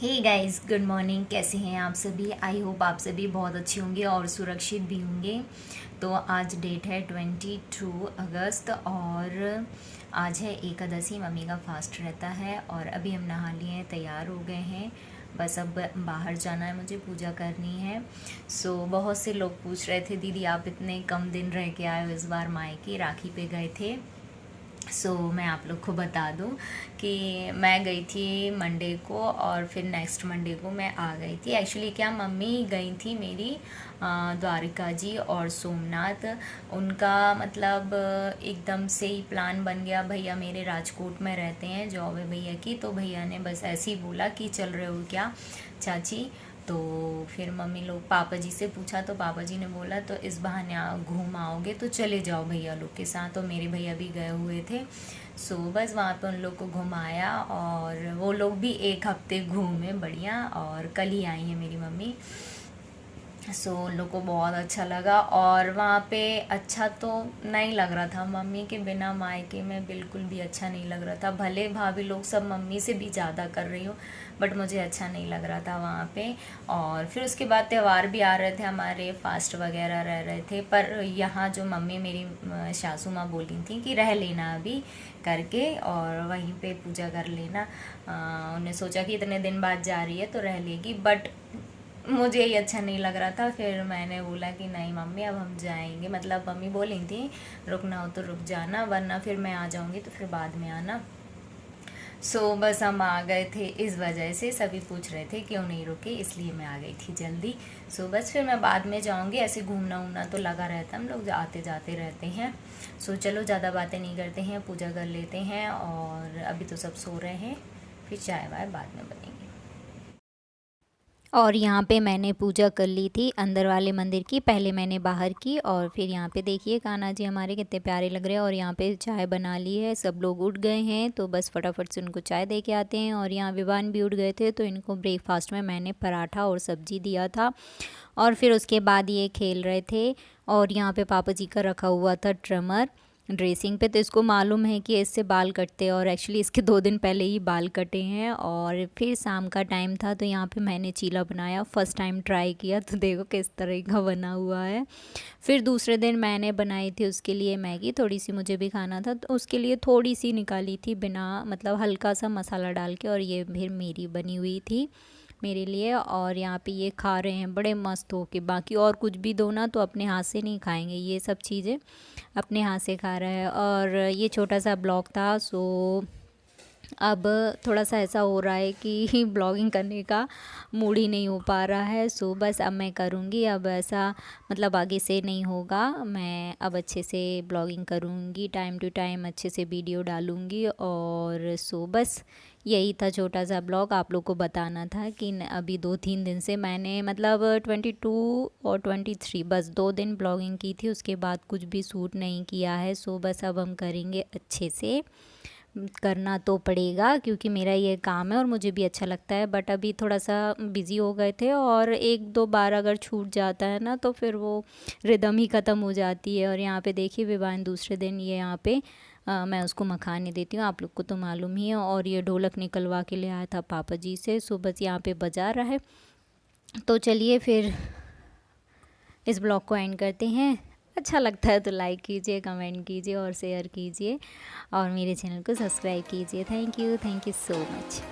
Hey guys, good morning. कैसे हैं आप सभी? आई होप आप सभी बहुत अच्छे होंगे और सुरक्षित भी होंगे। तो आज डेट है 22 अगस्त और आज है एकादशी। मम्मी का फास्ट रहता है और अभी हम नहा लिए हैं, तैयार हो गए हैं। बस अब बाहर जाना है, मुझे पूजा करनी है। बहुत से लोग पूछ रहे थे, दीदी आप इतने कम दिन रह के आए हो इस बार मायके, राखी पे गए थे। मैं आप लोग को बता दूं कि मैं गई थी मंडे को और फिर नेक्स्ट मंडे को मैं आ गई थी। एक्चुअली क्या, मम्मी गई थी मेरी द्वारिका जी और सोमनाथ। उनका मतलब एकदम से ही प्लान बन गया। भैया मेरे राजकोट में रहते हैं, जॉब है भैया की, तो भैया ने बस ऐसे ही बोला कि चल रहे हो क्या चाची। तो फिर मम्मी लोग पापा जी से पूछा तो पापा जी ने बोला तो इस बहाने घूम आओगे तो चले जाओ भैया लोग के साथ। तो मेरे भैया भी गए हुए थे। बस वहाँ पे उन लोग को घुमाया और वो लोग भी एक हफ्ते घूमे बढ़िया। और कल ही आई है मेरी मम्मी। उन लोग को बहुत अच्छा लगा। और वहाँ पे अच्छा तो नहीं लग रहा था, मम्मी के बिना मायके में बिल्कुल भी अच्छा नहीं लग रहा था। भले भाभी लोग सब मम्मी से भी ज़्यादा कर रही हो, बट मुझे अच्छा नहीं लग रहा था वहाँ पे। और फिर उसके बाद त्यौहार भी आ रहे थे हमारे, फास्ट वगैरह रह रहे थे। पर यहाँ जो मम्मी मेरी सासू माँ बोली थी कि रह लेना अभी करके और वहीं पे पूजा कर लेना। उन्हें सोचा कि इतने दिन बाद जा रही है तो रह लेगी, बट मुझे ये अच्छा नहीं लग रहा था। फिर मैंने बोला कि नहीं मम्मी अब हम जाएंगे, मतलब मम्मी बोली थी रुकना हो तो रुक जाना, वरना फिर मैं आ जाऊंगी तो फिर बाद में आना। बस हम आ गए थे, इस वजह से सभी पूछ रहे थे क्यों नहीं रुके, इसलिए मैं आ गई थी जल्दी। बस फिर मैं बाद में जाऊंगी। ऐसे घूमना उमना तो लगा रहता, हम लोग आते जाते रहते हैं। चलो ज़्यादा बातें नहीं करते हैं, पूजा कर लेते हैं। और अभी तो सब सो रहे हैं, फिर चाय वाय बाद में बनेगी। और यहाँ पे मैंने पूजा कर ली थी अंदर वाले मंदिर की, पहले मैंने बाहर की। और फिर यहाँ पे देखिए कान्हा जी हमारे कितने प्यारे लग रहे हैं। और यहाँ पे चाय बना ली है, सब लोग उठ गए हैं तो बस फटाफट से उनको चाय दे के आते हैं। और यहाँ विवान भी उठ गए थे तो इनको ब्रेकफास्ट में मैंने पराठा और सब्जी दिया था। और फिर उसके बाद ये खेल रहे थे। और यहाँ पे पापा जी का रखा हुआ था ट्रिमर ड्रेसिंग पे, तो इसको मालूम है कि इससे बाल कटते हैं और एक्चुअली इसके 2 दिन पहले ही बाल कटे हैं। और फिर शाम का टाइम था तो यहाँ पे मैंने चीला बनाया, फ़र्स्ट टाइम ट्राई किया तो देखो किस तरह का बना हुआ है। फिर दूसरे दिन मैंने बनाई थी उसके लिए मैगी, थोड़ी सी मुझे भी खाना था तो उसके लिए थोड़ी सी निकाली थी बिना मतलब हल्का सा मसाला डाल के, और ये फिर मेरी बनी हुई थी मेरे लिए। और यहाँ पे ये खा रहे हैं बड़े मस्त हो के। बाकी और कुछ भी दो ना तो अपने हाथ से नहीं खाएंगे, ये सब चीज़ें अपने हाथ से खा रहा है। और ये छोटा सा ब्लॉग था। अब थोड़ा सा ऐसा हो रहा है कि ब्लॉगिंग करने का मूड ही नहीं हो पा रहा है। बस अब मैं करूँगी, अब ऐसा मतलब आगे से नहीं होगा। मैं अब अच्छे से ब्लॉगिंग करूँगी, टाइम टू टाइम अच्छे से वीडियो डालूँगी। और बस यही था छोटा सा ब्लॉग, आप लोग को बताना था कि अभी 2-3 दिन से मैंने मतलब 22 और 23 बस 2 दिन ब्लॉगिंग की थी, उसके बाद कुछ भी शूट नहीं किया है। बस अब हम करेंगे अच्छे से, करना तो पड़ेगा क्योंकि मेरा ये काम है और मुझे भी अच्छा लगता है। बट अभी थोड़ा सा बिज़ी हो गए थे और 1-2 बार अगर छूट जाता है ना तो फिर वो रिदम ही ख़त्म हो जाती है। और यहाँ पे देखिए विवान दूसरे दिन ये यहाँ पे मैं उसको मखाने देती हूँ, आप लोग को तो मालूम ही है। और ये ढोलक निकलवा के ले आया था पापा जी से, बस यहाँ पे बजा रहा है। तो चलिए फिर इस ब्लॉग को एंड करते हैं। अच्छा लगता है तो लाइक कीजिए, कमेंट कीजिए और शेयर कीजिए और मेरे चैनल को सब्सक्राइब कीजिए। Thank you so much.